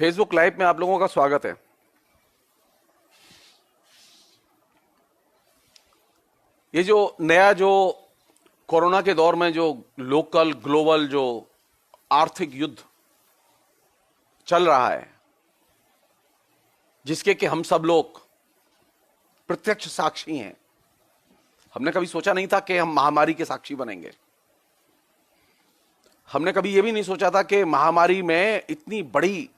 Facebook live में आप लोगों का स्वागत है। ये जो नया जो कोरोना के दौर में जो लोकल ग्लोबल जो आर्थिक युद्ध चल रहा है, जिसके कि हम सब लोग प्रत्यक्ष साक्षी हैं। हमने कभी सोचा नहीं था कि हम महामारी के साक्षी बनेंगे। हमने कभी यह भी नहीं सोचा था कि महामारी में इतनी बड़ी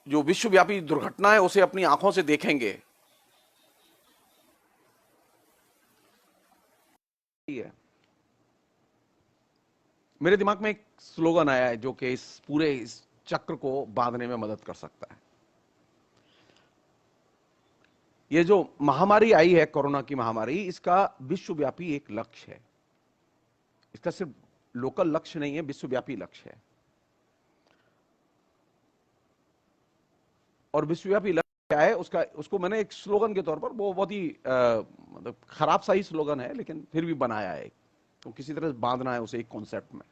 जो विश्वव्यापी दुर्घटना है उसे अपनी आंखों से देखेंगे। मेरे दिमाग में एक स्लोगन आया है जो कि इस पूरे इस चक्र को बांधने में मदद कर सकता है। ये जो महामारी आई है, कोरोना की महामारी, इसका विश्वव्यापी एक लक्ष्य है। इसका सिर्फ लोकल लक्ष्य नहीं है, विश्वव्यापी लक्ष्य है। और विश्वव्यापी लक्ष्य क्या है उसको मैंने एक स्लोगन के तौर पर, वो बहुत ही मतलब खराब सा ही स्लोगन है, लेकिन फिर भी बनाया है। तो किसी तरह बांधना है उसे एक कॉन्सेप्ट में।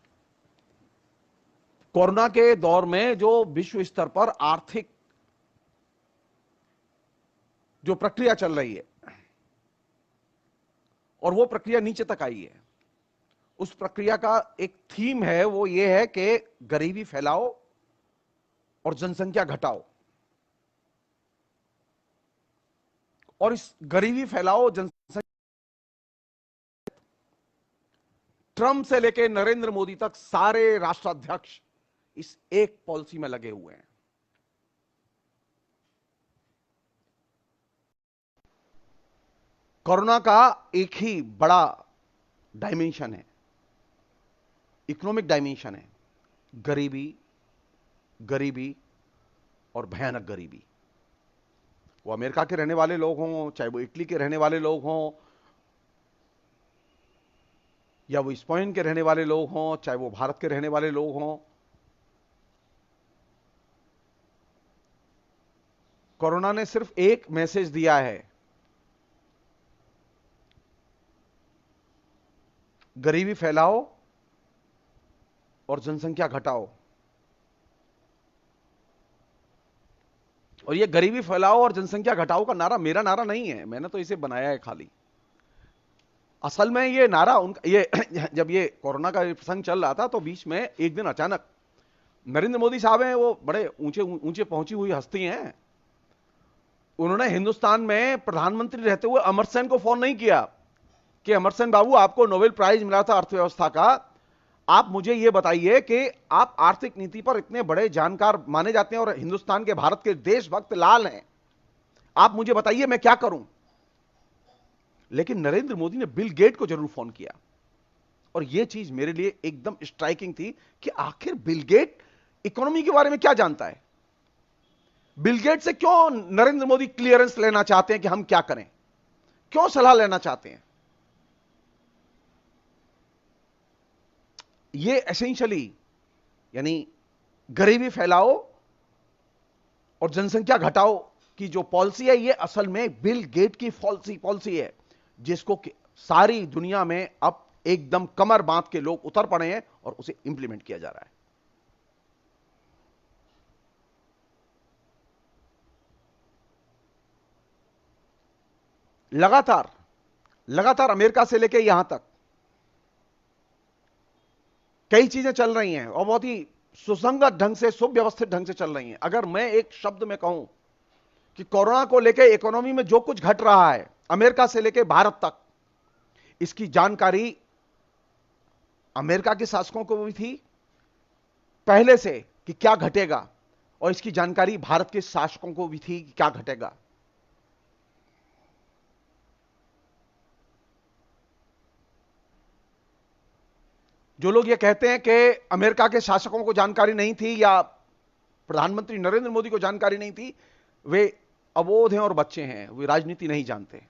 कोरोना के दौर में जो विश्व स्तर पर आर्थिक जो प्रक्रिया चल रही है और वो प्रक्रिया नीचे तक आई है, उस प्रक्रिया का एक थीम है, वो ये है कि गरीबी फैलाओ और जनसंख्या घटाओ। और इस गरीबी फैलाओ जनसंख्या, ट्रंप से लेकर नरेंद्र मोदी तक सारे राष्ट्राध्यक्ष इस एक पॉलिसी में लगे हुए हैं। कोरोना का एक ही बड़ा डायमेंशन है, इकोनॉमिक डायमेंशन है, गरीबी, गरीबी और भयानक गरीबी। वो अमेरिका के रहने वाले लोग हों, चाहे वो इटली के रहने वाले लोग हों, या वो स्पेन के रहने वाले लोग हों, चाहे वो भारत के रहने वाले लोग हों, कोरोना ने सिर्फ एक मैसेज दिया है, गरीबी फैलाओ और जनसंख्या घटाओ। और ये गरीबी फैलाओ और जनसंख्या घटाओ का नारा मेरा नारा नहीं है, मैंने तो इसे बनाया है खाली। असल में ये नारा उनका, ये जब ये कोरोना का प्रसंग चल रहा था तो बीच में एक दिन अचानक नरेंद्र मोदी साहब हैं, वो बड़े ऊंचे ऊंचे पहुंची हुई हस्ती हैं, उन्होंने हिंदुस्तान में प्रधानमंत्री रहते हुए अमर्त्य सेन को फोन नहीं किया कि अमर्त्य सेन बाबू, आपको नोबेल प्राइज मिला था अर्थव्यवस्था का, आप मुझे यह बताइए कि आप आर्थिक नीति पर इतने बड़े जानकार माने जाते हैं और हिंदुस्तान के, भारत के देशभक्त लाल हैं, आप मुझे बताइए मैं क्या करूं। लेकिन नरेंद्र मोदी ने बिल गेट को जरूर फोन किया। और यह चीज मेरे लिए एकदम स्ट्राइकिंग थी कि आखिर बिल गेट इकोनॉमी के बारे में क्या जानता है। बिल गेट से क्यों नरेंद्र मोदी क्लियरेंस लेना चाहते हैं कि हम क्या करें, क्यों सलाह लेना चाहते हैं। ये एसेंशियली यानी गरीबी फैलाओ और जनसंख्या घटाओ की जो पॉलिसी है, ये असल में बिल गेट की पॉलिसी है, जिसको सारी दुनिया में अब एकदम कमर बांध के लोग उतर पड़े हैं और उसे इंप्लीमेंट किया जा रहा है। लगातार लगातार अमेरिका से लेकर यहां तक कई चीजें चल रही हैं और बहुत ही सुसंगत ढंग से, सुव्यवस्थित ढंग से चल रही हैं। अगर मैं एक शब्द में कहूं कि कोरोना को लेकर इकोनॉमी में जो कुछ घट रहा है अमेरिका से लेकर भारत तक, इसकी जानकारी अमेरिका के शासकों को भी थी पहले से कि क्या घटेगा, और इसकी जानकारी भारत के शासकों को भी थी कि क्या घटेगा। जो लोग ये कहते हैं कि अमेरिका के शासकों को जानकारी नहीं थी या प्रधानमंत्री नरेंद्र मोदी को जानकारी नहीं थी, वे अबोध हैं और बच्चे हैं, वे राजनीति नहीं जानते।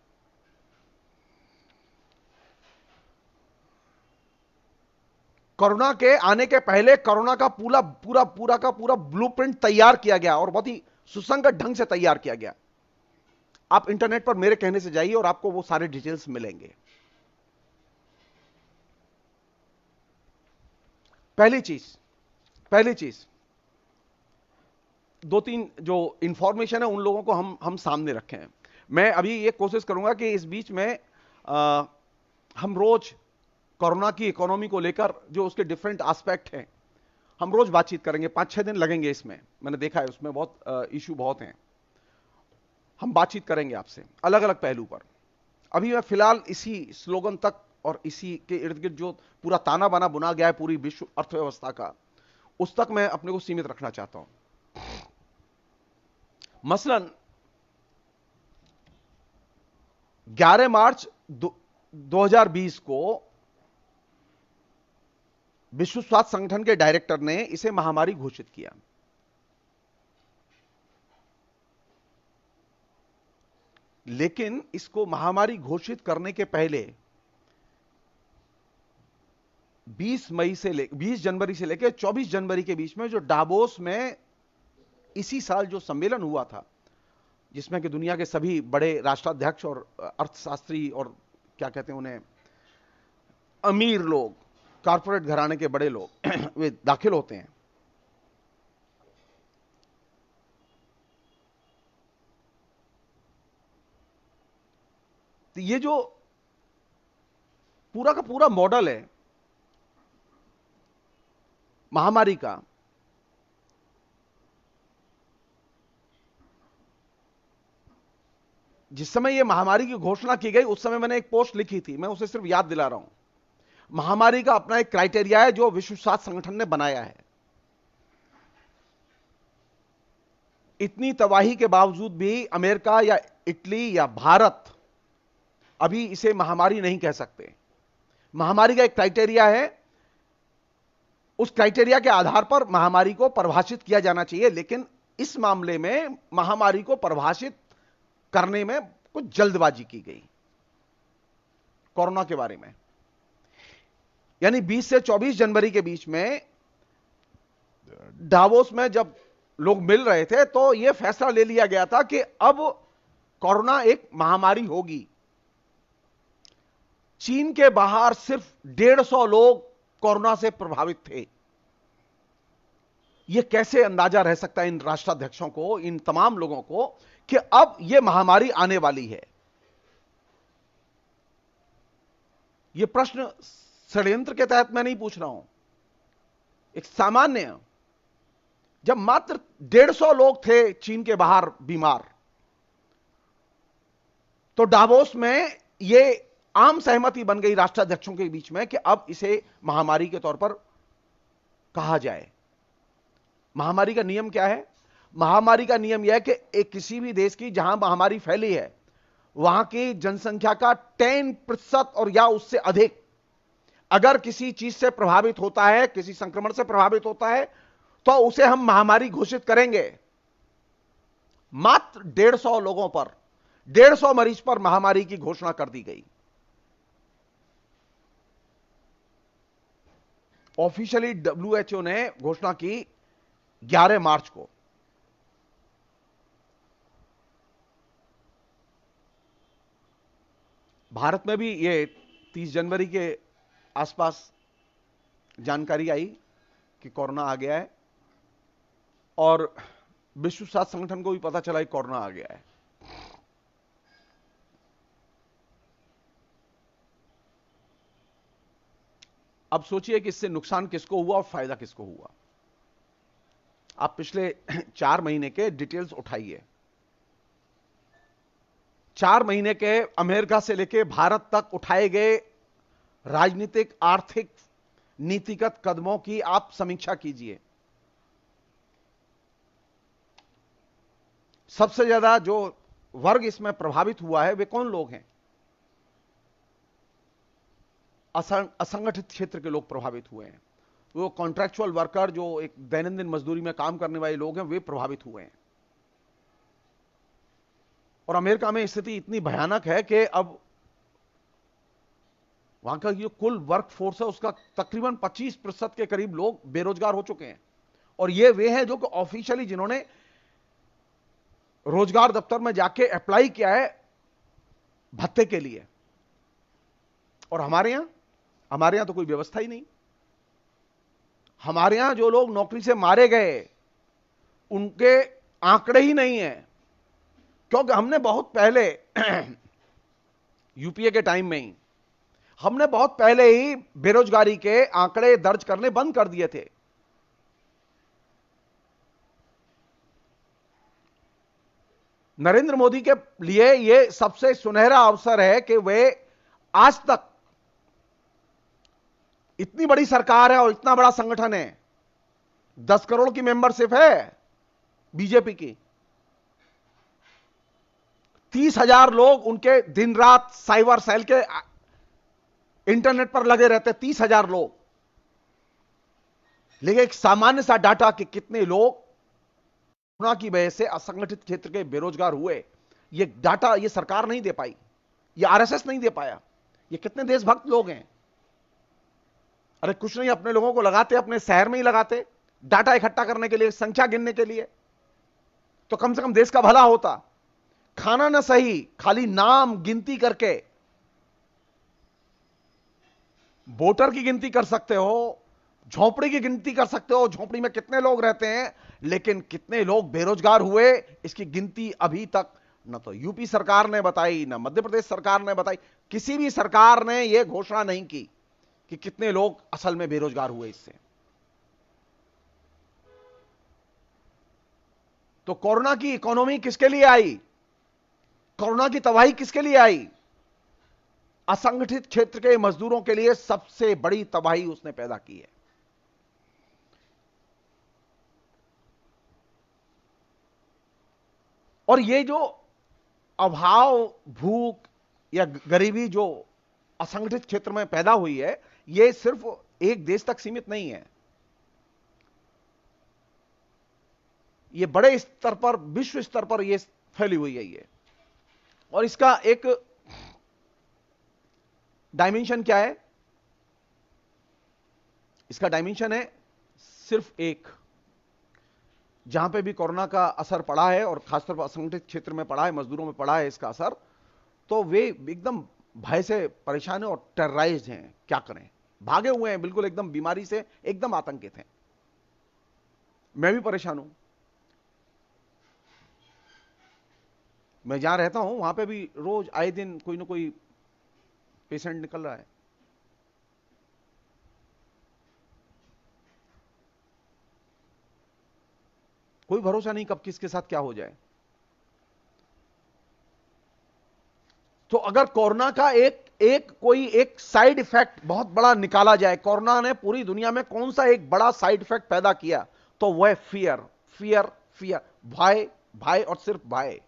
कोरोना के आने के पहले कोरोना का पूरा ब्लूप्रिंट तैयार किया गया और बहुत ही सुसंगत ढंग से तैयार किया गया। आप इंटरनेट पर मेरे कहने से जाइए और आपको वो सारे डिटेल्स मिलेंगे। पहली चीज दो तीन जो इंफॉर्मेशन है उन लोगों को हम सामने रखे हैं। मैं अभी ये कोशिश करूंगा कि इस बीच में हम रोज कोरोना की इकोनॉमी को लेकर जो उसके डिफरेंट एस्पेक्ट हैं हम रोज बातचीत करेंगे। 5-6 दिन लगेंगे इसमें, मैंने देखा है उसमें बहुत इशू बहुत हैं। हम बातचीत करेंगे आपसे अलग अलग पहलू पर। अभी मैं फिलहाल इसी स्लोगन तक और इसी के इर्द गिर्द जो पूरा ताना बाना बुना गया है पूरी विश्व अर्थव्यवस्था का, उस तक मैं अपने को सीमित रखना चाहता हूं। मसलन 11 मार्च 2020 को विश्व स्वास्थ्य संगठन के डायरेक्टर ने इसे महामारी घोषित किया। लेकिन इसको महामारी घोषित करने के पहले 20 जनवरी से लेकर 24 जनवरी के बीच में जो डावोस में इसी साल जो सम्मेलन हुआ था, जिसमें कि दुनिया के सभी बड़े राष्ट्राध्यक्ष और अर्थशास्त्री और क्या कहते हैं उन्हें, अमीर लोग, कॉर्पोरेट घराने के बड़े लोग वे दाखिल होते हैं। तो ये जो पूरा का पूरा मॉडल है महामारी का, जिस समय ये महामारी की घोषणा की गई उस समय मैंने एक पोस्ट लिखी थी, मैं उसे सिर्फ याद दिला रहा हूं। महामारी का अपना एक क्राइटेरिया है जो विश्व स्वास्थ्य संगठन ने बनाया है। इतनी तबाही के बावजूद भी अमेरिका या इटली या भारत अभी इसे महामारी नहीं कह सकते। महामारी का एक क्राइटेरिया है, उस क्राइटेरिया के आधार पर महामारी को परिभाषित किया जाना चाहिए। लेकिन इस मामले में महामारी को परिभाषित करने में कुछ जल्दबाजी की गई कोरोना के बारे में। यानी 20 से 24 जनवरी के बीच में डावोस में जब लोग मिल रहे थे तो यह फैसला ले लिया गया था कि अब कोरोना एक महामारी होगी। चीन के बाहर सिर्फ 150 लोग कोरोना से प्रभावित थे। यह कैसे अंदाजा रह सकता है इन राष्ट्राध्यक्षों को, इन तमाम लोगों को, कि अब यह महामारी आने वाली है? यह प्रश्न षड्यंत्र के तहत मैं नहीं पूछ रहा हूं, एक सामान्य, जब मात्र 150 लोग थे चीन के बाहर बीमार, तो डावोस में यह आम सहमति बन गई राष्ट्राध्यक्षों के बीच में कि अब इसे महामारी के तौर पर कहा जाए। महामारी का नियम क्या है? महामारी का नियम यह है कि एक किसी भी देश की जहां महामारी फैली है वहां की जनसंख्या का 10% और या उससे अधिक अगर किसी चीज से प्रभावित होता है, किसी संक्रमण से प्रभावित होता है, तो उसे हम महामारी घोषित करेंगे। मात्र 150 लोगों पर, 150 मरीज पर महामारी की घोषणा कर दी गई। ऑफिशियली डब्ल्यूएचओ ने घोषणा की 11 मार्च को। भारत में भी ये 30 जनवरी के आसपास जानकारी आई कि कोरोना आ गया है, और विश्व स्वास्थ्य संगठन को भी पता चला कि कोरोना आ गया है। अब सोचिए कि इससे नुकसान किसको हुआ और फायदा किसको हुआ। आप पिछले 4 महीने के डिटेल्स उठाइए। 4 महीने के अमेरिका से लेकर भारत तक उठाए गए राजनीतिक, आर्थिक, नीतिगत कदमों की आप समीक्षा कीजिए। सबसे ज्यादा जो वर्ग इसमें प्रभावित हुआ है वे कौन लोग हैं? असंगठित क्षेत्र के लोग प्रभावित हुए हैं। वो कॉन्ट्रैक्चुअल वर्कर, जो एक दैनंदिन मजदूरी में काम करने वाले लोग हैं, वे प्रभावित हुए हैं। और अमेरिका में स्थिति इतनी भयानक है कि अब वहां का जो कुल वर्क फोर्स है उसका तकरीबन 25% के करीब लोग बेरोजगार हो चुके हैं। और ये वे हैं जो कि ऑफिशियली जिन्होंने रोजगार दफ्तर में जाके अप्लाई किया है भत्ते के लिए। और हमारे यहां तो कोई व्यवस्था ही नहीं। हमारे यहां जो लोग नौकरी से मारे गए उनके आंकड़े ही नहीं है, क्योंकि हमने बहुत पहले यूपीए के टाइम में ही हमने बहुत पहले ही बेरोजगारी के आंकड़े दर्ज करने बंद कर दिए थे। नरेंद्र मोदी के लिए यह सबसे सुनहरा अवसर है कि वे आज तक, इतनी बड़ी सरकार है और इतना बड़ा संगठन है, 10 करोड़ की मेंबरशिप है बीजेपी की, 30,000 लोग उनके दिन रात साइबर सेल के इंटरनेट पर लगे रहते, 30,000 लोग। लेकिन एक सामान्य सा डाटा कि कितने लोग कोरोना की वजह से असंगठित क्षेत्र के बेरोजगार हुए, ये डाटा ये सरकार नहीं दे पाई, ये आरएसएस नहीं दे पाया। ये कितने देशभक्त लोग हैं, अरे कुछ नहीं, अपने लोगों को लगाते, अपने शहर में ही लगाते, डाटा इकट्ठा करने के लिए, संख्या गिनने के लिए, तो कम से कम देश का भला होता। खाना ना सही, खाली नाम गिनती करके वोटर की गिनती कर सकते हो, झोपड़ी की गिनती कर सकते हो, झोपड़ी में कितने लोग रहते हैं, लेकिन कितने लोग बेरोजगार हुए इसकी गिनती अभी तक न तो यूपी सरकार ने बताई, न मध्य प्रदेश सरकार ने बताई, किसी भी सरकार ने यह घोषणा नहीं की कि कितने लोग असल में बेरोजगार हुए इससे। तो कोरोना की इकोनॉमी किसके लिए आई, कोरोना की तबाही किसके लिए आई? असंगठित क्षेत्र के मजदूरों के लिए सबसे बड़ी तबाही उसने पैदा की है। और ये जो अभाव, भूख या गरीबी जो असंगठित क्षेत्र में पैदा हुई है, ये सिर्फ एक देश तक सीमित नहीं है, ये बड़े स्तर पर, विश्व स्तर पर ये फैली हुई है ये। और इसका एक डायमेंशन क्या है? इसका डायमेंशन है सिर्फ एक, जहां पे भी कोरोना का असर पड़ा है और खासतौर पर असंगठित क्षेत्र में पड़ा है, मजदूरों में पड़ा है इसका असर, तो वे एकदम भय से परेशान हैं और टेरराइज्ड हैं। क्या करें, भागे हुए हैं, बिल्कुल एकदम बीमारी से एकदम आतंकित हैं। मैं भी परेशान हूं, मैं जहां रहता हूं वहां पे भी रोज आए दिन कोई ना कोई पेशेंट निकल रहा है। कोई भरोसा नहीं कब किसके साथ क्या हो जाए। तो अगर कोरोना का एक साइड इफेक्ट बहुत बड़ा निकाला जाए, कोरोना ने पूरी दुनिया में कौन सा एक बड़ा साइड इफेक्ट पैदा किया, तो वह फियर, फियर, फियर, भय, भय और सिर्फ भय।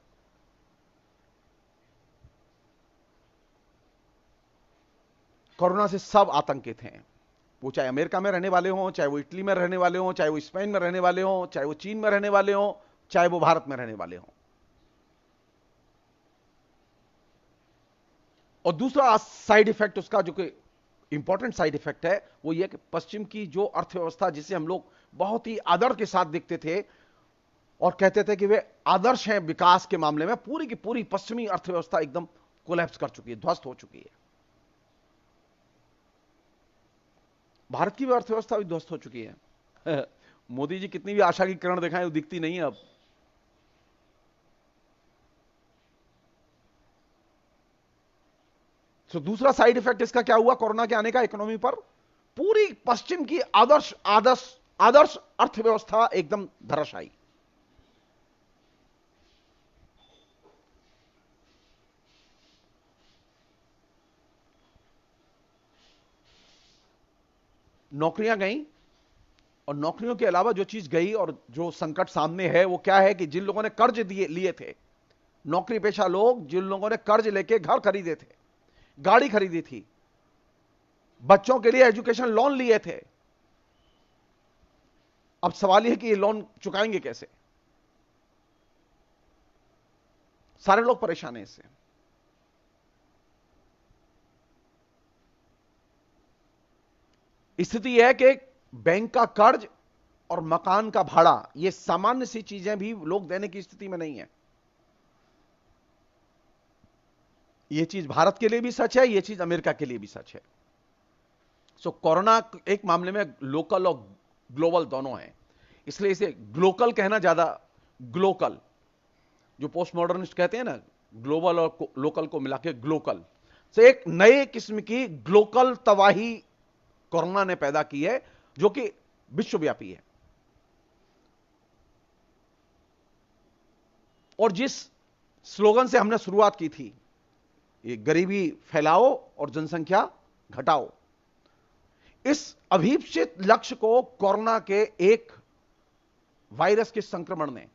कोरोना से सब आतंकित हैं, वो चाहे अमेरिका में रहने वाले हों, चाहे वो इटली में रहने वाले हों, चाहे वो स्पेन में रहने वाले हों, चाहे वो चीन में रहने वाले हों, चाहे वो भारत में रहने वाले हों। और दूसरा साइड इफेक्ट उसका, जो कि इंपॉर्टेंट साइड इफेक्ट है, वो ये कि पश्चिम की जो अर्थव्यवस्था, जिसे हम लोग बहुत ही आदर के साथ देखते थे और कहते थे कि वे आदर्श हैं विकास के मामले में, पूरी की पूरी पश्चिमी अर्थव्यवस्था एकदम कोलैप्स कर चुकी है, ध्वस्त हो चुकी है। भारत की भी अर्थव्यवस्था भी ध्वस्त हो चुकी है। मोदी जी कितनी भी आशा की किरण दिखाएं, वो दिखती नहीं है अब। तो दूसरा साइड इफेक्ट इसका क्या हुआ कोरोना के आने का इकोनॉमी पर? पूरी पश्चिम की आदर्श आदर्श आदर्श अर्थव्यवस्था एकदम धराशायी। नौकरियां गई, और नौकरियों के अलावा जो चीज गई और जो संकट सामने है वो क्या है कि जिन लोगों ने कर्ज लिए थे, नौकरी पेशा लोग, जिन लोगों ने कर्ज लेके घर खरीदे थे, गाड़ी खरीदी थी, बच्चों के लिए एजुकेशन लोन लिए थे, अब सवाल यह है कि ये लोन चुकाएंगे कैसे? सारे लोग परेशान हैं इससे। स्थिति यह है कि बैंक का कर्ज और मकान का भाड़ा, ये सामान्य सी चीजें भी लोग देने की स्थिति में नहीं है। यह चीज भारत के लिए भी सच है, यह चीज अमेरिका के लिए भी सच है। सो कोरोना एक मामले में लोकल और ग्लोबल दोनों है, इसलिए इसे ग्लोकल कहना ज्यादा ग्लोकल, जो पोस्ट मॉडर्निस्ट कहते हैं ना, ग्लोबल और लोकल को मिला के ग्लोकल से एक नए किस्म की ग्लोकल तबाही कोरोना ने पैदा की है, जो कि विश्वव्यापी है। और जिस स्लोगन से हमने शुरुआत की थी, ये गरीबी फैलाओ और जनसंख्या घटाओ, इस अभीप्सित लक्ष्य को कोरोना के एक वायरस के संक्रमण ने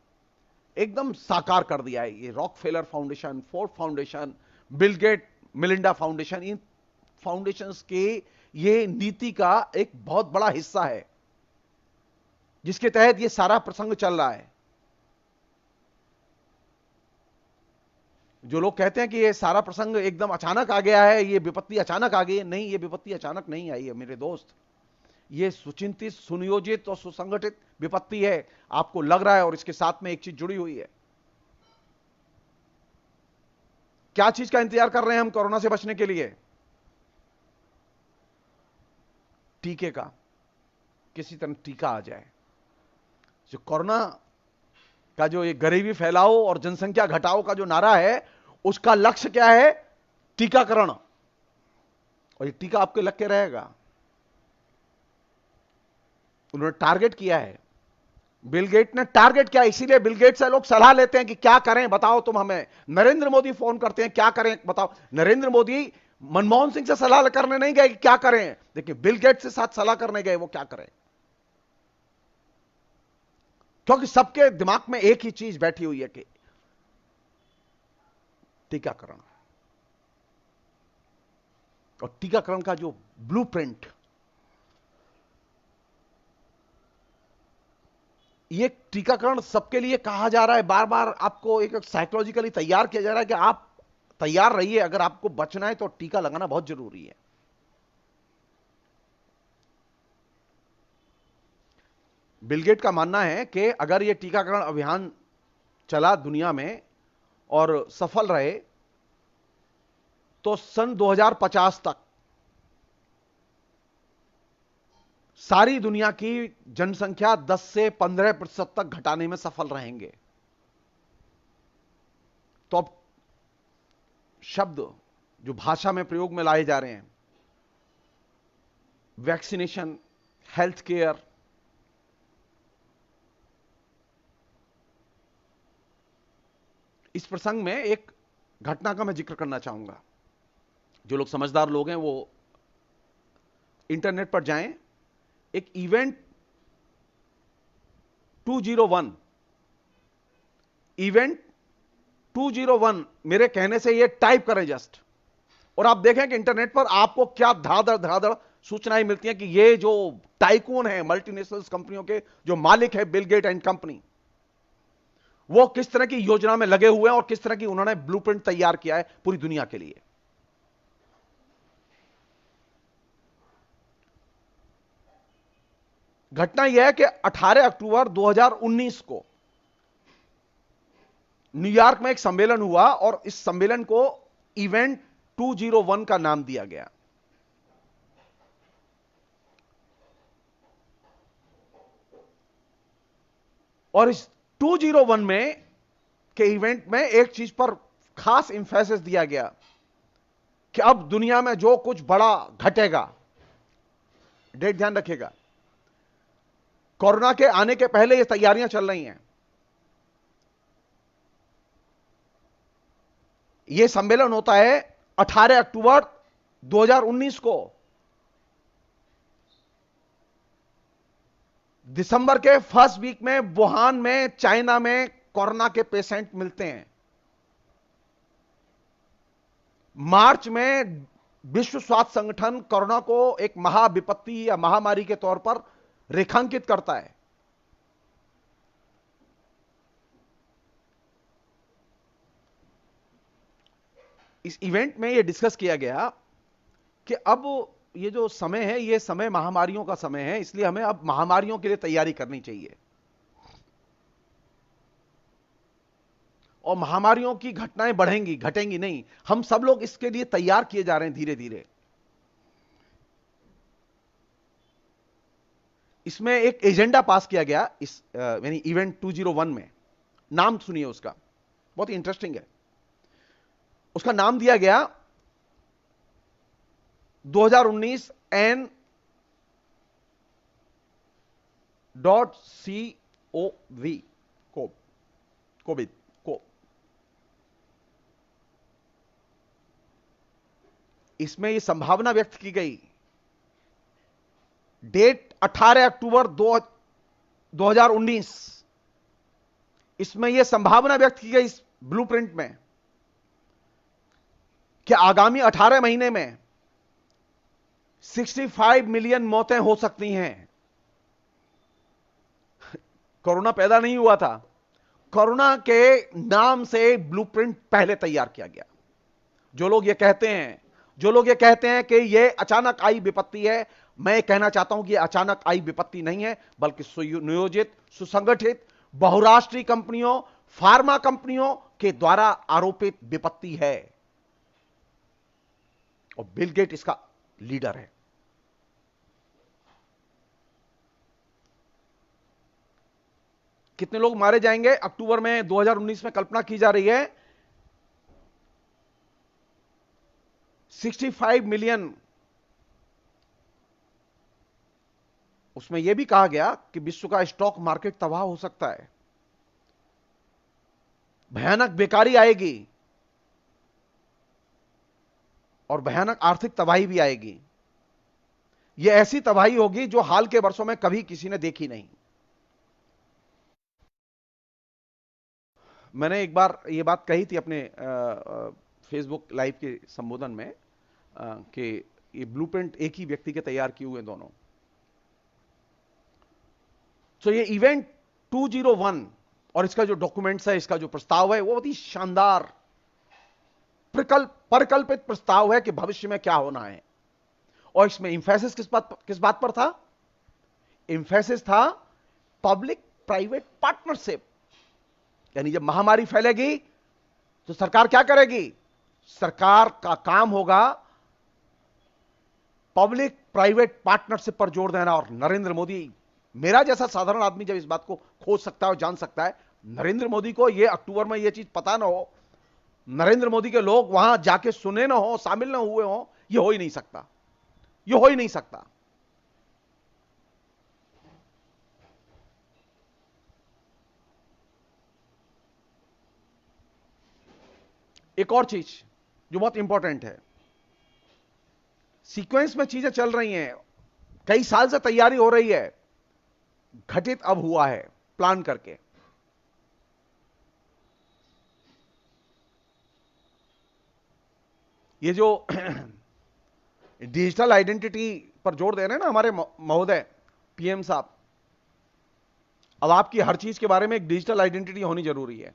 एकदम साकार कर दिया है। ये Rockefeller Foundation, Ford Foundation, Bill Gate, Melinda Foundation, इन फाउंडेशंस के ये नीति का एक बहुत बड़ा हिस्सा है, जिसके तहत ये सारा प्रसंग चल रहा है। जो लोग कहते हैं कि ये सारा प्रसंग एकदम अचानक आ गया है, ये विपत्ति अचानक आ गई है, नहीं, ये विपत्ति अचानक नहीं आई है मेरे दोस्त। ये सुचिंतित, सुनियोजित और सुसंगठित विपत्ति है। आपको लग रहा है, और इसके साथ में एक चीज जुड़ी हुई है। क्या चीज का इंतजार कर रहे हैं हम कोरोना से बचने के लिए? टीके का। किसी तरह टीका आ जाए। जो कोरोना का जो ये गरीबी फैलाओ और जनसंख्या घटाओ का जो नारा है, उसका लक्ष्य क्या है? टीकाकरण। और ये टीका आपके लग के रहेगा। उन्होंने टारगेट किया है, बिल गेट ने टारगेट किया, इसीलिए बिल गेट से लोग सलाह लेते हैं कि क्या करें बताओ तुम हमें। नरेंद्र मोदी फोन करते हैं, क्या करें बताओ। नरेंद्र मोदी मनमोहन सिंह से सलाह करने नहीं गए कि क्या करें, देखिए बिल गेट से साथ सलाह करने गए वो क्या करें। क्योंकि सबके दिमाग में एक ही चीज बैठी हुई है कि टीकाकरण। और टीकाकरण का जो ब्लूप्रिंट, ये टीकाकरण सबके लिए कहा जा रहा है, बार बार आपको एक साइकोलॉजिकली तैयार किया जा रहा है कि आप तैयार रहिए, अगर आपको बचना है तो टीका लगाना बहुत जरूरी है। बिल गेट का मानना है कि अगर यह टीकाकरण अभियान चला दुनिया में और सफल रहे, तो सन 2050 तक सारी दुनिया की जनसंख्या 10 से 15% तक घटाने में सफल रहेंगे। तो अब शब्द जो भाषा में प्रयोग में लाए जा रहे हैं, वैक्सीनेशन, हेल्थ केयर, इस प्रसंग में एक घटना का मैं जिक्र करना चाहूंगा। जो लोग समझदार लोग हैं वो इंटरनेट पर जाएं, एक इवेंट 201, इवेंट 201 मेरे कहने से ये टाइप करें जस्ट, और आप देखें कि इंटरनेट पर आपको क्या धड़ाधड़ सूचनाएं मिलती हैं कि ये जो टाइकून है, मल्टीनेशनल कंपनियों के जो मालिक है, बिल गेट एंड कंपनी, वो किस तरह की योजना में लगे हुए हैं और किस तरह की उन्होंने ब्लूप्रिंट तैयार किया है पूरी दुनिया के लिए। घटना यह है कि 18 अक्टूबर 2019 को न्यूयॉर्क में एक सम्मेलन हुआ और इस सम्मेलन को इवेंट 201 का नाम दिया गया। और इस 201 में के इवेंट में एक चीज पर खास इंफेसिस दिया गया कि अब दुनिया में जो कुछ बड़ा घटेगा, डेट ध्यान रखिएगा, कोरोना के आने के पहले ये तैयारियां चल रही हैं। यह सम्मेलन होता है 18 अक्टूबर 2019 को। दिसंबर के फर्स्ट वीक में वुहान में, चाइना में कोरोना के पेशेंट मिलते हैं। मार्च में विश्व स्वास्थ्य संगठन कोरोना को एक महाविपत्ति या महामारी के तौर पर रेखांकित करता है। इस इवेंट में यह डिस्कस किया गया कि अब ये जो समय है, ये समय महामारियों का समय है, इसलिए हमें अब महामारियों के लिए तैयारी करनी चाहिए। और महामारियों की घटनाएं बढ़ेंगी, घटेंगी नहीं। हम सब लोग इसके लिए तैयार किए जा रहे हैं धीरे धीरे। इसमें एक एजेंडा पास किया गया इस यानी इवेंट 201 में, नाम सुनिए उसका, बहुत ही इंटरेस्टिंग है। उसका नाम दिया गया 2019 एन .COV, कोविड को। इसमें यह संभावना व्यक्त की गई, डेट 18 अक्टूबर 2019। इसमें यह संभावना व्यक्त की गई इस ब्लूप्रिंट में कि आगामी 18 महीने में 65 मिलियन मौतें हो सकती हैं। कोरोना पैदा नहीं हुआ था, कोरोना के नाम से ब्लूप्रिंट पहले तैयार किया गया। जो लोग ये कहते हैं कि ये अचानक आई विपत्ति है, मैं कहना चाहता हूं कि ये अचानक आई विपत्ति नहीं है, बल्कि सुनियोजित, सुसंगठित, बहुराष्ट्रीय कंपनियों, फार्मा कंपनियों के द्वारा आरोपित विपत्ति है, और बिल गेट इसका लीडर है। कितने लोग मारे जाएंगे अक्टूबर में 2019 में कल्पना की जा रही है? 65 मिलियन। उसमें यह भी कहा गया कि विश्व का स्टॉक मार्केट तबाह हो सकता है, भयानक बेकारी आएगी और भयानक आर्थिक तबाही भी आएगी। यह ऐसी तबाही होगी जो हाल के वर्षों में कभी किसी ने देखी नहीं। मैंने एक बार यह बात कही थी अपने फेसबुक लाइव के संबोधन में कि ये ब्लूप्रिंट एक ही व्यक्ति के तैयार किए हुए दोनों। तो ये इवेंट 201 और इसका जो डॉक्यूमेंट्स है, इसका जो प्रस्ताव है, वो बहुत ही शानदार परिकल्पित प्रस्ताव है कि भविष्य में क्या होना है। और इसमें इंफेसिस किस बात पर था? इंफेसिस था पब्लिक प्राइवेट पार्टनरशिप। यानी जब महामारी फैलेगी तो सरकार क्या करेगी? सरकार का काम होगा पब्लिक प्राइवेट पार्टनरशिप पर जोर देना। और नरेंद्र मोदी, मेरा जैसा साधारण आदमी जब इस बात को खोज सकता है और जान सकता है, नरेंद्र मोदी को यह अक्टूबर में यह चीज पता ना हो, नरेंद्र मोदी के लोग वहां जाके सुने ना हो, शामिल ना हुए हो, यह हो ही नहीं सकता। यह हो ही नहीं सकता। एक और चीज जो बहुत इंपॉर्टेंट है, सीक्वेंस में चीजें चल रही हैं, कई साल से तैयारी हो रही है, घटित अब हुआ है प्लान करके। ये जो डिजिटल आइडेंटिटी पर जोर दे रहे हैं ना हमारे महोदय पीएम साहब, अब आपकी हर चीज के बारे में एक डिजिटल आइडेंटिटी होनी जरूरी है।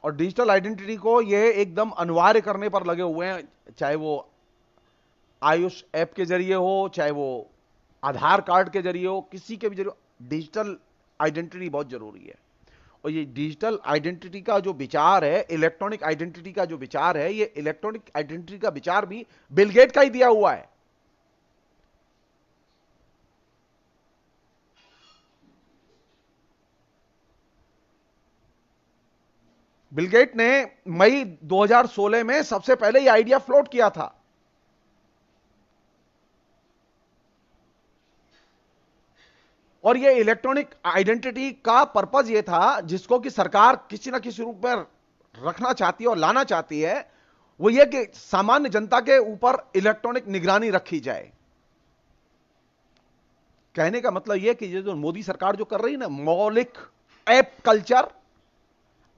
और डिजिटल आइडेंटिटी को ये एकदम अनिवार्य करने पर लगे हुए हैं, चाहे वो आयुष ऐप के जरिए हो, चाहे वो आधार कार्ड के जरिए हो, किसी के भी जरिए, डिजिटल आइडेंटिटी बहुत जरूरी है। और ये डिजिटल आइडेंटिटी का जो विचार है, इलेक्ट्रॉनिक आइडेंटिटी का जो विचार है, ये इलेक्ट्रॉनिक आइडेंटिटी का विचार भी बिल गेट का ही दिया हुआ है। बिल गेट ने मई 2016 में सबसे पहले ये आइडिया फ्लोट किया था। और ये इलेक्ट्रॉनिक आइडेंटिटी का पर्पज ये था, जिसको कि सरकार किसी ना किसी रूप में रखना चाहती है और लाना चाहती है, वो ये कि सामान्य जनता के ऊपर इलेक्ट्रॉनिक निगरानी रखी जाए। कहने का मतलब यह कि ये जो मोदी सरकार जो कर रही है ना, मौलिक app culture,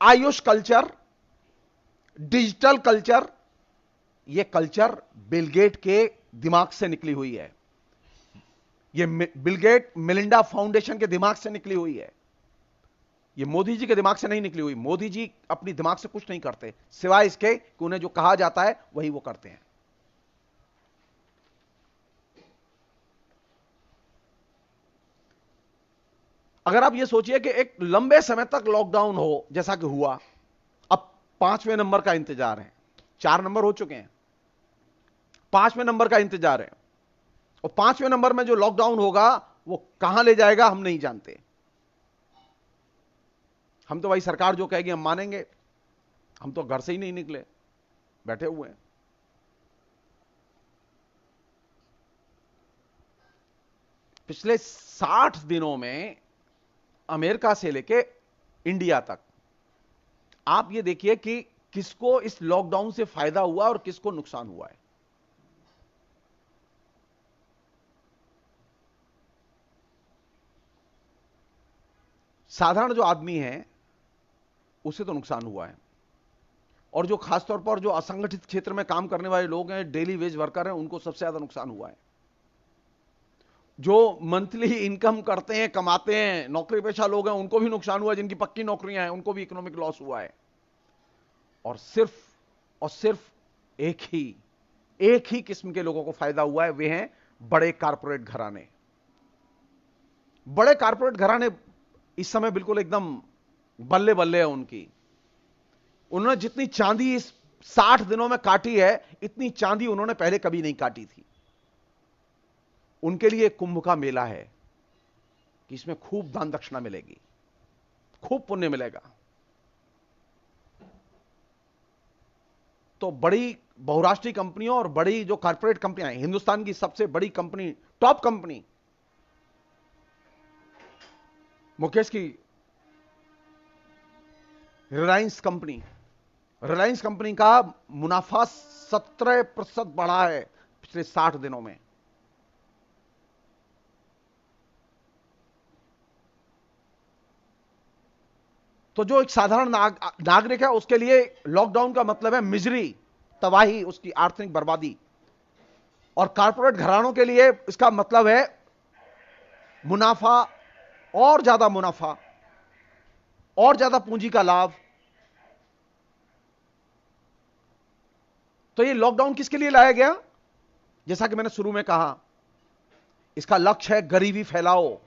Ayush culture, digital culture, ये कल्चर बिल गेट के दिमाग से निकली हुई है। ये बिल गेट मिलिंडा फाउंडेशन के दिमाग से निकली हुई है। ये मोदी जी के दिमाग से नहीं निकली हुई। मोदी जी अपनी दिमाग से कुछ नहीं करते, सिवाय इसके कि उन्हें जो कहा जाता है वही वो करते हैं। अगर आप ये सोचिए कि एक लंबे समय तक लॉकडाउन हो, जैसा कि हुआ, अब 5वें नंबर का इंतजार है। 4 नंबर हो चुके हैं, 5वें नंबर का इंतजार है। और 5वें नंबर में जो लॉकडाउन होगा वो कहां ले जाएगा हम नहीं जानते। हम तो भाई सरकार जो कहेगी हम मानेंगे, हम तो घर से ही नहीं निकले, बैठे हुए हैं। पिछले 60 दिनों में अमेरिका से लेके इंडिया तक आप ये देखिए कि किसको इस लॉकडाउन से फायदा हुआ और किसको नुकसान हुआ है। साधारण जो आदमी है उसे तो नुकसान हुआ है, और जो खासतौर पर जो असंगठित क्षेत्र में काम करने वाले लोग हैं, डेली वेज वर्कर हैं, उनको सबसे ज्यादा नुकसान हुआ है। जो मंथली इनकम करते हैं, कमाते हैं, नौकरी पेशा लोग हैं, उनको भी नुकसान हुआ है। जिनकी पक्की नौकरियां हैं उनको भी इकोनॉमिक लॉस हुआ है। और सिर्फ एक ही किस्म के लोगों को फायदा हुआ है, वे हैं बड़े कारपोरेट घराने। बड़े कारपोरेट घराने इस समय बिल्कुल एकदम बल्ले बल्ले है उनकी। उन्होंने जितनी चांदी इस 60 दिनों में काटी है, इतनी चांदी उन्होंने पहले कभी नहीं काटी थी। उनके लिए कुंभ का मेला है कि इसमें खूब दान दक्षिणा मिलेगी, खूब पुण्य मिलेगा। तो बड़ी बहुराष्ट्रीय कंपनियों और बड़ी जो कॉर्पोरेट कंपनियां हैं, हिंदुस्तान की सबसे बड़ी कंपनी, टॉप कंपनी मुकेश की रिलायंस कंपनी का मुनाफा 17% बढ़ा है पिछले 60 दिनों में। तो जो एक साधारण नागरिक है उसके लिए लॉकडाउन का मतलब है मिजरी, तबाही, उसकी आर्थिक बर्बादी। और कॉर्पोरेट घरानों के लिए इसका मतलब है मुनाफा, और ज्यादा मुनाफा, और ज्यादा पूंजी का लाभ। तो ये लॉकडाउन किसके लिए लाया गया? जैसा कि मैंने शुरू में कहा, इसका लक्ष्य है गरीबी फैलाओ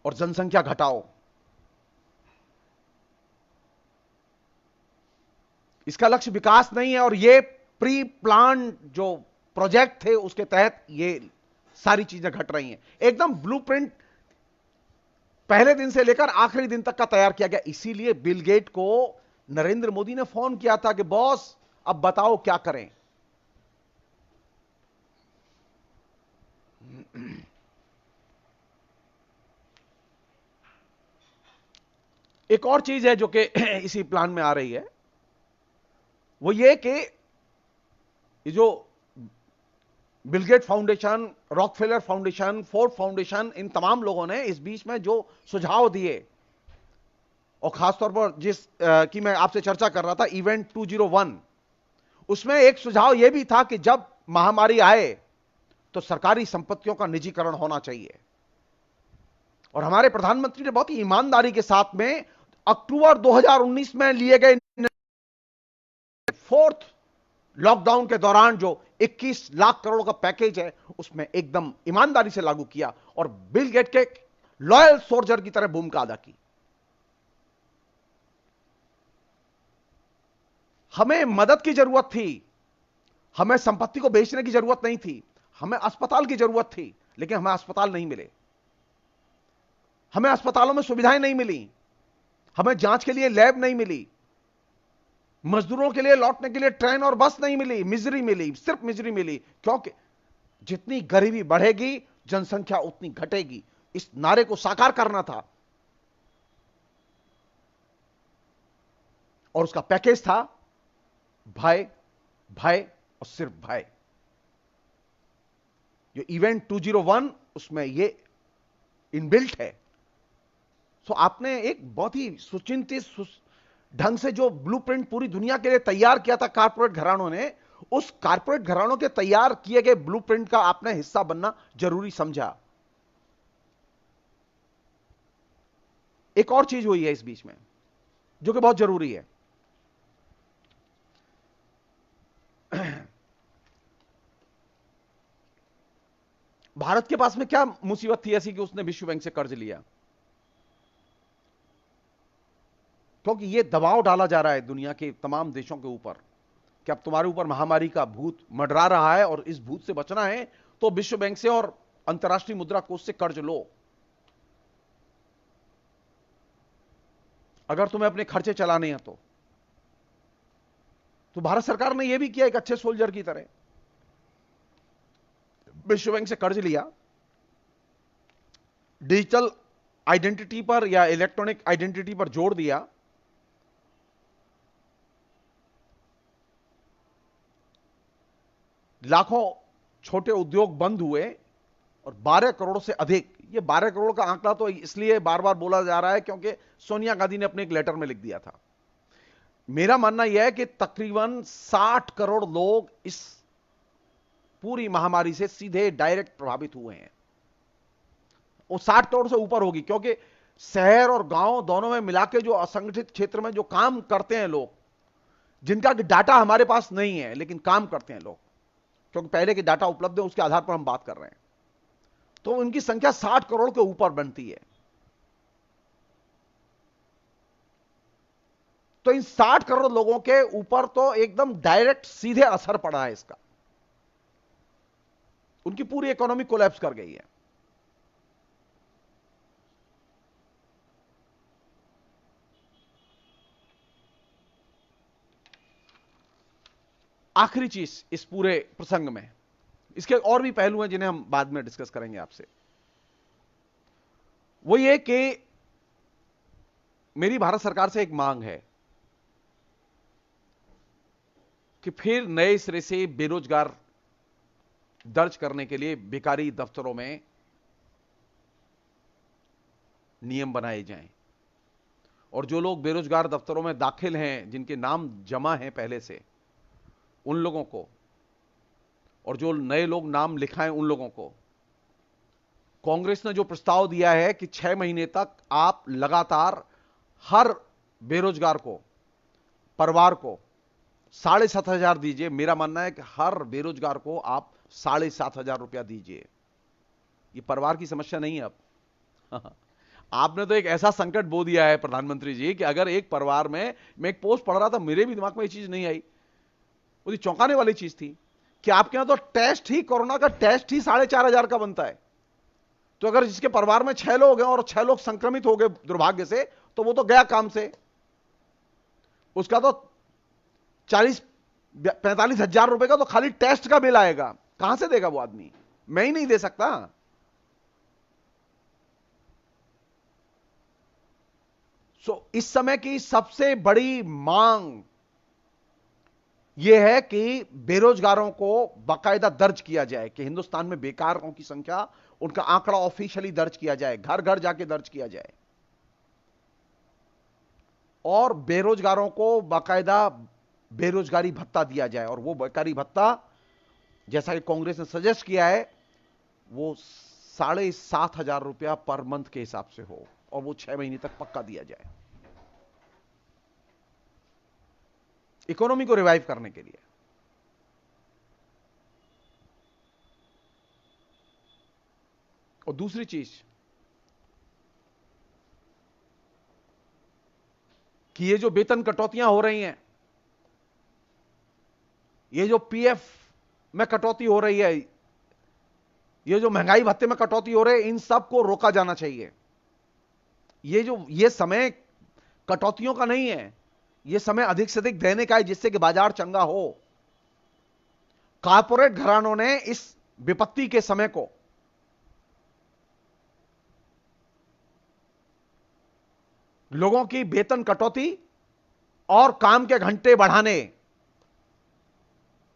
और जनसंख्या घटाओ। इसका लक्ष्य विकास नहीं है। और ये प्री प्लान जो प्रोजेक्ट थे उसके तहत ये सारी चीजें घट रही हैं। एकदम ब्लूप्रिंट पहले दिन से लेकर आखिरी दिन तक का तैयार किया गया। इसीलिए बिल गेट को नरेंद्र मोदी ने फोन किया था कि बॉस अब बताओ क्या करें। एक और चीज है जो कि इसी प्लान में आ रही है, वो ये कि ये जो Bill Gate Foundation, Rockefeller Foundation, Ford Foundation, इन तमाम लोगों ने इस बीच में जो सुझाव दिए, और खासतौर पर जिस की मैं आपसे चर्चा कर रहा था, इवेंट 201, उसमें एक सुझाव यह भी था कि जब महामारी आए तो सरकारी संपत्तियों का निजीकरण होना चाहिए। और हमारे प्रधानमंत्री ने बहुत ही ईमानदारी के साथ में अक्टूबर 2019 में लिए गए फोर्थ लॉकडाउन के दौरान जो 21 लाख करोड़ का पैकेज है, उसमें एकदम ईमानदारी से लागू किया और बिल गेट के लॉयल सोल्जर की तरह भूमिका अदा की। हमें मदद की जरूरत थी, हमें संपत्ति को बेचने की जरूरत नहीं थी, हमें अस्पताल की जरूरत थी, लेकिन हमें अस्पताल नहीं मिले। हमें अस्पतालों में सुविधाएं नहीं मिली, हमें जांच के लिए लैब नहीं मिली, मजदूरों के लिए लौटने के लिए ट्रेन और बस नहीं मिली। मिजरी मिली, सिर्फ मिजरी मिली। क्योंकि जितनी गरीबी बढ़ेगी जनसंख्या उतनी घटेगी। इस नारे को साकार करना था। और उसका पैकेज था भय, भय और सिर्फ भय। जो इवेंट 201 उसमें ये इनबिल्ट है। तो आपने एक बहुत ही सुचिंतित ढंग से जो ब्लूप्रिंट पूरी दुनिया के लिए तैयार किया था कारपोरेट घरानों ने, उस कारपोरेट घरानों के तैयार किए गए ब्लूप्रिंट का आपने हिस्सा बनना जरूरी समझा। एक और चीज हुई है इस बीच में जो कि बहुत जरूरी है। भारत के पास में क्या मुसीबत थी ऐसी कि उसने विश्व बैंक से कर्ज लिया? क्योंकि यह दबाव डाला जा रहा है दुनिया के तमाम देशों के ऊपर कि अब तुम्हारे ऊपर महामारी का भूत मंडरा रहा है और इस भूत से बचना है तो विश्व बैंक से और अंतर्राष्ट्रीय मुद्रा कोष से कर्ज लो। अगर तुम्हें अपने खर्चे चलाने हैं तो भारत सरकार ने यह भी किया एक अच्छे सोल्जर की तरह, विश्व बैंक से कर्ज लिया, डिजिटल आइडेंटिटी पर या इलेक्ट्रॉनिक आइडेंटिटी पर जोर दिया, लाखों छोटे उद्योग बंद हुए और 12 करोड़ से अधिक, ये 12 करोड़ का आंकड़ा तो इसलिए बार बार बोला जा रहा है क्योंकि सोनिया गांधी ने अपने एक लेटर में लिख दिया था। मेरा मानना यह है कि तकरीबन 60 करोड़ लोग इस पूरी महामारी से सीधे डायरेक्ट प्रभावित हुए हैं। वो 60 करोड़ से ऊपर होगी, क्योंकि शहर और गांव दोनों में मिलाकर जो असंगठित क्षेत्र में जो काम करते हैं लोग, जिनका डाटा हमारे पास नहीं है लेकिन काम करते हैं लोग, क्योंकि पहले के डाटा उपलब्ध है उसके आधार पर हम बात कर रहे हैं, तो उनकी संख्या 60 करोड़ के ऊपर बनती है। तो इन 60 करोड़ लोगों के ऊपर तो एकदम डायरेक्ट सीधे असर पड़ा है इसका, उनकी पूरी इकोनॉमी कोलैप्स कर गई है। आखिरी चीज इस पूरे प्रसंग में, इसके और भी पहलू हैं जिन्हें हम बाद में डिस्कस करेंगे आपसे, वो ये कि मेरी भारत सरकार से एक मांग है कि फिर नए सिरे से बेरोजगार दर्ज करने के लिए बेकारी दफ्तरों में नियम बनाए जाएं, और जो लोग बेरोजगार दफ्तरों में दाखिल हैं, जिनके नाम जमा हैं पहले से, उन लोगों को, और जो नए लोग नाम लिखाएं उन लोगों को, कांग्रेस ने जो प्रस्ताव दिया है कि 6 महीने तक आप लगातार हर बेरोजगार को, परिवार को 7,500 दीजिए। मेरा मानना है कि हर बेरोजगार को आप 7,500 रुपया दीजिए। ये परिवार की समस्या नहीं है अब आपने तो एक ऐसा संकट बो दिया है प्रधानमंत्री जी कि अगर एक परिवार में, मैं एक पोस्ट पढ़ रहा था, मेरे भी दिमाग में ये चीज नहीं आई, वो चौंकाने वाली चीज थी कि आपके यहां तो टेस्ट ही, कोरोना का टेस्ट ही 4,500 का बनता है। तो अगर जिसके परिवार में 6 लोग हैं और 6 लोग संक्रमित हो गए दुर्भाग्य से, तो वो तो गया काम से, उसका तो 40-45 हजार रुपए का तो खाली टेस्ट का बिल आएगा। कहां से देगा वो आदमी? मैं ही नहीं दे सकता। इस समय की सबसे बड़ी मांग यह है कि बेरोजगारों को बाकायदा दर्ज किया जाए कि हिंदुस्तान में बेकारों की संख्या, उनका आंकड़ा ऑफिशियली दर्ज किया जाए, घर घर जाके दर्ज किया जाए, और बेरोजगारों को बाकायदा बेरोजगारी भत्ता दिया जाए। और वो बेकारी भत्ता, जैसा कि कांग्रेस ने सजेस्ट किया है, वो 7,500 रुपया पर मंथ के हिसाब से हो, और वो 6 महीने तक पक्का दिया जाए, इकोनॉमी को रिवाइव करने के लिए। और दूसरी चीज कि ये जो वेतन कटौतियां हो रही हैं, ये जो पीएफ में कटौती हो रही है, ये जो महंगाई भत्ते में कटौती हो रही है, इन सब को रोका जाना चाहिए। ये समय कटौतियों का नहीं है, ये समय अधिक से अधिक देने का है, जिससे कि बाजार चंगा हो। कॉर्पोरेट घरानों ने इस विपत्ति के समय को लोगों की वेतन कटौती और काम के घंटे बढ़ाने,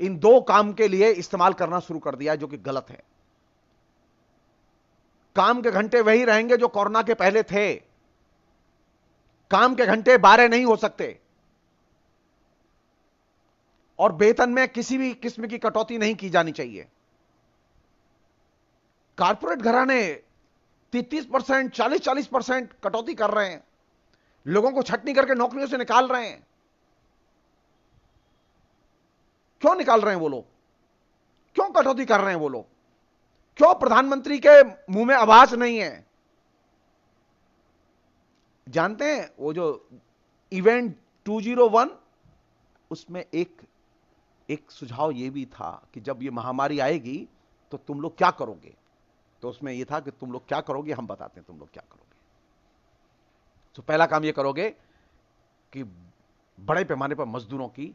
इन दो काम के लिए इस्तेमाल करना शुरू कर दिया, जो कि गलत है। काम के घंटे वही रहेंगे जो कोरोना के पहले थे। काम के घंटे 12 नहीं हो सकते, और वेतन में किसी भी किस्म की कटौती नहीं की जानी चाहिए। कॉर्पोरेट घराने 33%, 40-40% कटौती कर रहे हैं, लोगों को छटनी करके नौकरियों से निकाल रहे हैं। क्यों निकाल रहे हैं वो लोग? क्यों कटौती कर रहे हैं वो लोग? क्यों प्रधानमंत्री के मुंह में आवाज नहीं है? जानते हैं, वो जो इवेंट 201, उसमें एक सुझाव यह भी था कि जब ये महामारी आएगी तो तुम लोग क्या करोगे। तो उसमें यह था कि तुम लोग क्या करोगे, हम बताते हैं तुम लोग क्या करोगे। तो पहला काम ये करोगे कि बड़े पैमाने पर मजदूरों की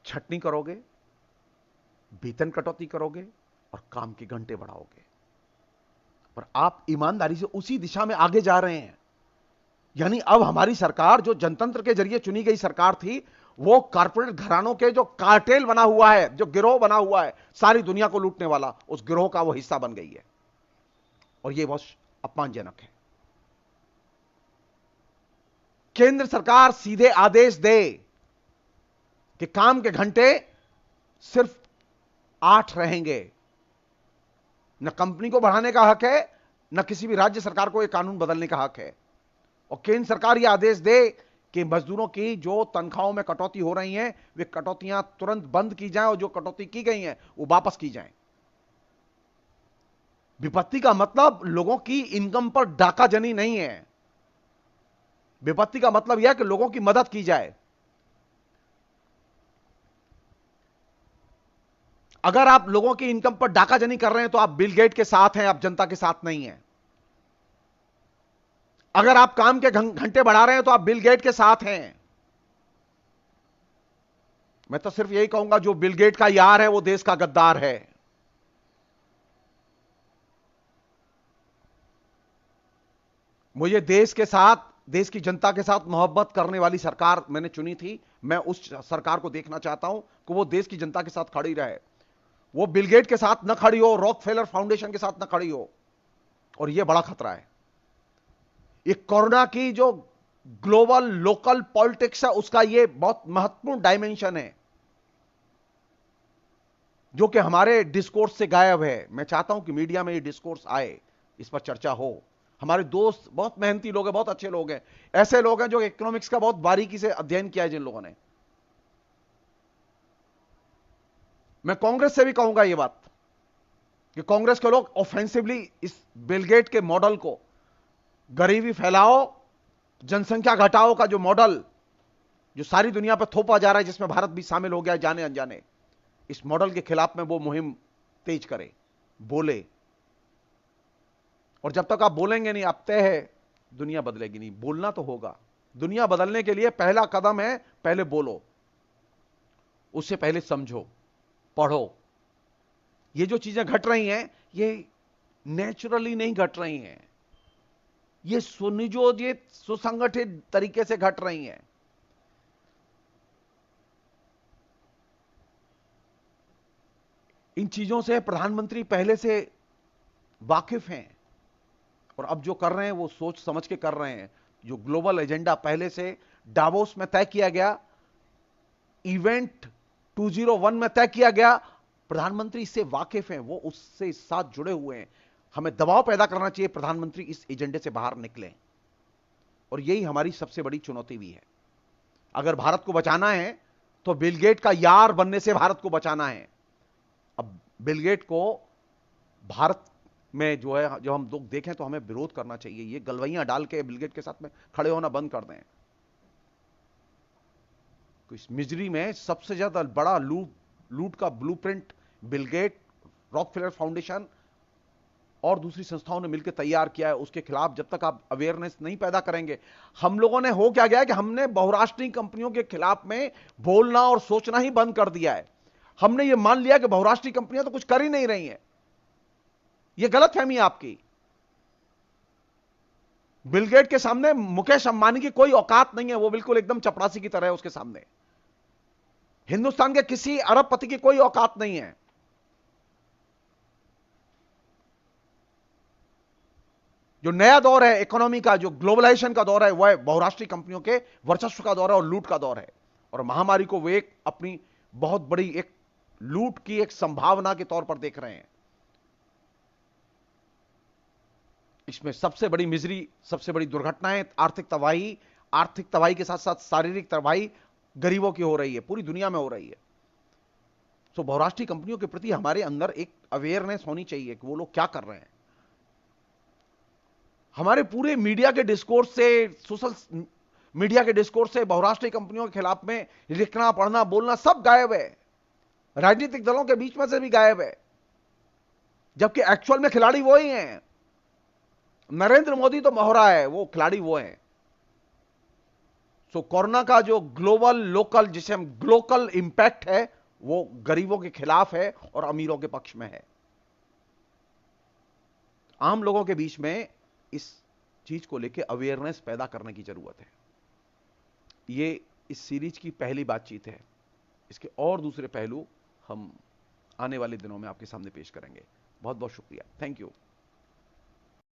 छटनी करोगे, वेतन कटौती करोगे और काम के घंटे बढ़ाओगे। पर आप ईमानदारी से उसी दिशा में आगे जा रहे हैं। यानी अब हमारी सरकार, जो जनतंत्र के जरिए चुनी गई सरकार थी, वो कारपोरेट घरानों के जो कार्टेल बना हुआ है, जो गिरोह बना हुआ है सारी दुनिया को लूटने वाला, उस गिरोह का वो हिस्सा बन गई है। और ये बहुत अपमानजनक है। केंद्र सरकार सीधे आदेश दे कि काम के घंटे सिर्फ 8 रहेंगे। न कंपनी को बढ़ाने का हक है, न किसी भी राज्य सरकार को यह कानून बदलने का हक है। और केंद्र सरकार यह आदेश दे कि मजदूरों की जो तनख्वाहों में कटौती हो रही है, वे कटौतियां तुरंत बंद की जाएं और जो कटौती की गई हैं वो वापस की जाएं। विपत्ति का मतलब लोगों की इनकम पर डाकाजनी नहीं है। विपत्ति का मतलब यह है कि लोगों की मदद की जाए। अगर आप लोगों की इनकम पर डाकाजनी कर रहे हैं तो आप बिल गेट के साथ हैं, आप जनता के साथ नहीं हैं। अगर आप काम के घंटे बढ़ा रहे हैं तो आप बिल गेट के साथ हैं। मैं तो सिर्फ यही कहूंगा, जो बिल गेट का यार है वो देश का गद्दार है। मुझे देश के साथ, देश की जनता के साथ मोहब्बत करने वाली सरकार मैंने चुनी थी। मैं उस सरकार को देखना चाहता हूं कि वो देश की जनता के साथ खड़ी रहे। वो बिल गेट के साथ न खड़ी हो, रॉकफेलर फाउंडेशन के साथ न खड़ी हो। और यह बड़ा खतरा है। ये कोरोना की जो ग्लोबल लोकल पॉलिटिक्स है, उसका यह बहुत महत्वपूर्ण डायमेंशन है, जो कि हमारे डिस्कोर्स से गायब है। मैं चाहता हूं कि मीडिया में ये डिस्कोर्स आए, इस पर चर्चा हो। हमारे दोस्त बहुत मेहनती लोग हैं, बहुत अच्छे लोग हैं, ऐसे लोग हैं जो इकोनॉमिक्स का बहुत बारीकी से अध्ययन किया है जिन लोगों ने। मैं कांग्रेस से भी कहूंगा ये बात कि कांग्रेस के लोग ऑफेंसिवली इस बिल गेट के मॉडल को, गरीबी फैलाओ, जनसंख्या घटाओ का जो मॉडल जो सारी दुनिया पर थोपा जा रहा है, जिसमें भारत भी शामिल हो गया है जाने अनजाने, इस मॉडल के खिलाफ में वो मुहिम तेज करे, बोले। और जब तक आप बोलेंगे नहीं, अब तय है दुनिया बदलेगी नहीं। बोलना तो होगा। दुनिया बदलने के लिए पहला कदम है, पहले बोलो, उससे पहले समझो, पढ़ो। ये जो चीजें घट रही हैं, ये नेचुरली नहीं घट रही हैं, ये सुनियोजित सुसंगठित तरीके से घट रही हैं। इन चीजों से प्रधानमंत्री पहले से वाकिफ हैं और अब जो कर रहे हैं वो सोच समझ के कर रहे हैं। जो ग्लोबल एजेंडा पहले से डावोस में तय किया गया, इवेंट 201 में तय किया गया, प्रधानमंत्री इससे वाकिफ हैं, वो उससे साथ जुड़े हुए हैं। हमें दबाव पैदा करना चाहिए प्रधानमंत्री इस एजेंडे से बाहर निकलें। और यही हमारी सबसे बड़ी चुनौती भी है। अगर भारत को बचाना है तो बिल गेट का यार बनने से भारत को बचाना है। अब बिल गेट को भारत में जो है, जो हम लोग देखें तो हमें विरोध करना चाहिए। ये गलवैयां डाल के बिल गेट के साथ में खड़े होना बंद कर दें। इस मिजरी में सबसे ज्यादा बड़ा लूट का blueprint Bill Gates, Rockefeller foundation और दूसरी संस्थाओं ने मिलकर तैयार किया है। उसके खिलाफ जब तक आप अवेयरनेस नहीं पैदा करेंगे, हम लोगों ने हो क्या गया कि हमने बहुराष्ट्रीय कंपनियों के खिलाफ में बोलना और सोचना ही बंद कर दिया है। हमने ये मान लिया कि बहुराष्ट्रीय कंपनियां तो कुछ कर ही नहीं रही हैं। यह गलतफहमी है आपकी। बिल गेट के सामने मुकेश अंबानी की कोई औकात नहीं है, वो बिल्कुल एकदम चपरासी की तरह है उसके सामने। हिंदुस्तान के किसी अरबपति की कोई औकात नहीं है। जो नया दौर है इकोनॉमी का, जो ग्लोबलाइजेशन का दौर है, वह बहुराष्ट्रीय कंपनियों के वर्चस्व का दौर है और लूट का दौर है। और महामारी को वे एक अपनी बहुत बड़ी एक लूट की एक संभावना के तौर पर देख रहे हैं। इसमें सबसे बड़ी मिजरी, सबसे बड़ी दुर्घटनाएं, आर्थिक तबाही के साथ साथ शारीरिक तबाही गरीबों की हो रही है, पूरी दुनिया में हो रही है। तो बहुराष्ट्रीय कंपनियों के प्रति हमारे अंदर एक अवेयरनेस होनी चाहिए कि वो लोग क्या कर रहे हैं। हमारे पूरे मीडिया के डिस्कोर्स से, सोशल मीडिया के डिस्कोर्स से बहुराष्ट्रीय कंपनियों के खिलाफ में लिखना, पढ़ना, बोलना सब गायब है। राजनीतिक दलों के बीच में से भी गायब है, जबकि एक्चुअल में खिलाड़ी वो ही हैं। नरेंद्र मोदी तो मोहरा है, वो खिलाड़ी वो हैं। सो कोरोना का जो ग्लोबल लोकल जिसे हम ग्लोकल इंपैक्ट है वो गरीबों के खिलाफ है और अमीरों के पक्ष में है। आम लोगों के बीच में इस चीज को लेकर अवेयरनेस पैदा करने की जरूरत है। ये इस सीरीज की पहली बातचीत है। इसके और दूसरे पहलू हम आने वाले दिनों में आपके सामने पेश करेंगे। बहुत बहुत शुक्रिया। Thank you.